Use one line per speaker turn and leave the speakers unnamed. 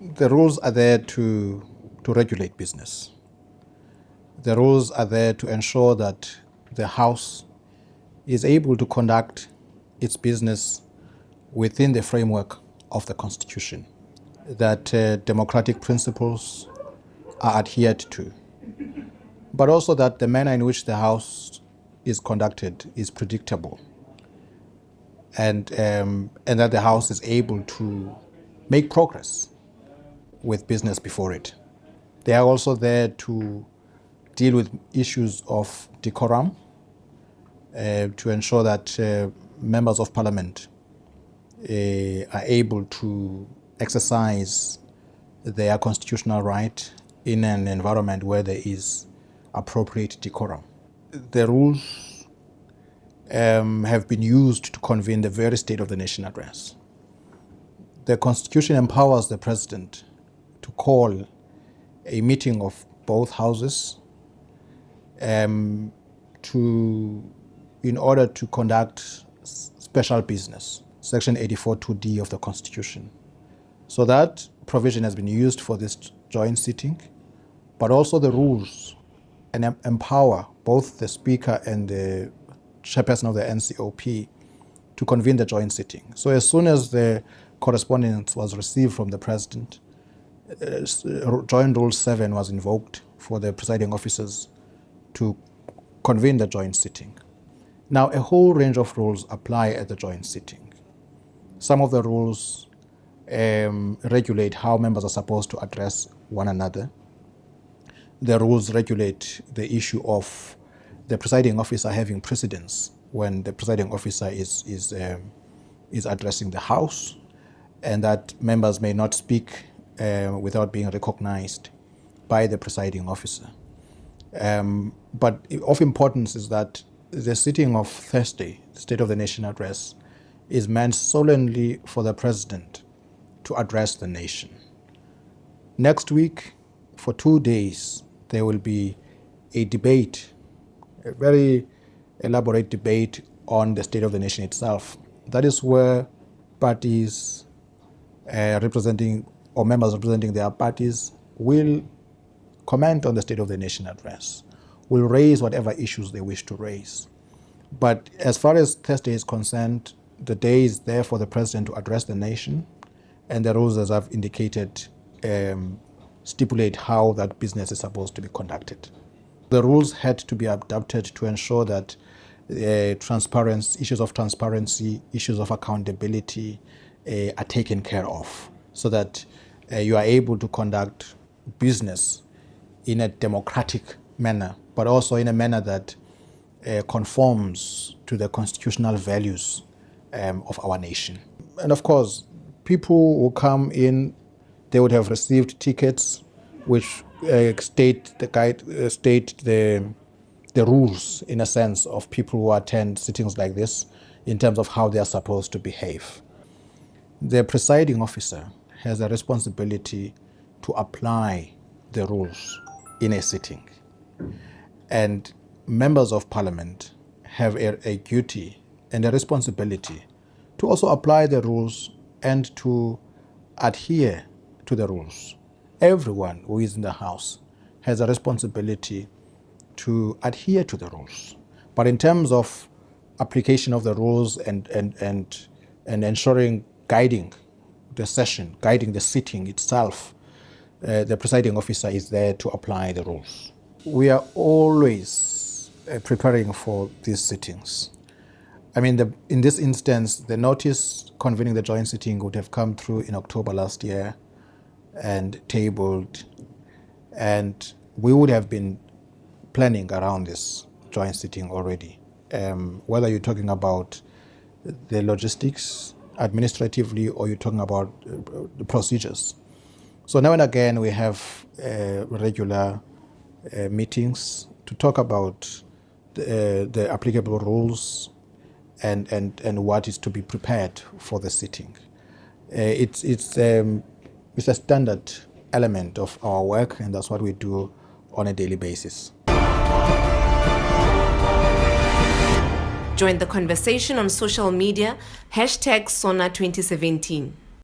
The rules are there to regulate business. The rules are there to ensure that the House is able to conduct its business within the framework of the Constitution, that democratic principles are adhered to, but also that the manner in which the House is conducted is predictable, and that the House is able to make progress with business before it. They are also there to deal with issues of decorum, to ensure that members of parliament are able to exercise their constitutional right in an environment where there is appropriate decorum. The rules have been used to convene the very State of the Nation address. The Constitution empowers the President to call a meeting of both houses in order to conduct special business, Section 84(2)(d) of the Constitution. So that provision has been used for this joint sitting, but also the rules and empower both the Speaker and the chairperson of the NCOP to convene the joint sitting. So as soon as the correspondence was received from the President, Joint Rule 7 was invoked for the presiding officers to convene the joint sitting. Now, a whole range of rules apply at the joint sitting. Some of the rules regulate how members are supposed to address one another. The rules regulate the issue of the presiding officer having precedence when the presiding officer is addressing the House, and that members may not speak without being recognized by the presiding officer. But of importance is that the sitting of Thursday, the State of the Nation address, is meant solely for the President to address the nation. Next week, for 2 days, there will be a debate, a very elaborate debate on the State of the Nation itself. That is where parties representing or members representing their parties will comment on the State of the Nation address, will raise whatever issues they wish to raise. But as far as Thursday is concerned, the day is there for the President to address the nation, and the rules, as I've indicated, stipulate how that business is supposed to be conducted. The rules had to be adapted to ensure that issues of transparency, issues of accountability are taken care of, so that you are able to conduct business in a democratic manner, but also in a manner that conforms to the constitutional values of our nation. And of course, people who come in, they would have received tickets which state the rules, in a sense, of people who attend sittings like this in terms of how they are supposed to behave. The presiding officer has a responsibility to apply the rules in a sitting. And members of parliament have a duty and a responsibility to also apply the rules and to adhere to the rules. Everyone who is in the House has a responsibility to adhere to the rules. But in terms of application of the rules and ensuring guiding the session, guiding the sitting itself, the presiding officer is there to apply the rules. We are always preparing for these sittings. I mean, in this instance, the notice convening the joint sitting would have come through in October last year and tabled, and we would have been planning around this joint sitting already. Whether you're talking about the logistics administratively or you're talking about the procedures. So now and again we have regular meetings to talk about the applicable rules and what is to be prepared for the sitting. It's a standard element of our work, and that's what we do on a daily basis.
Join the conversation on social media, #SONA2017.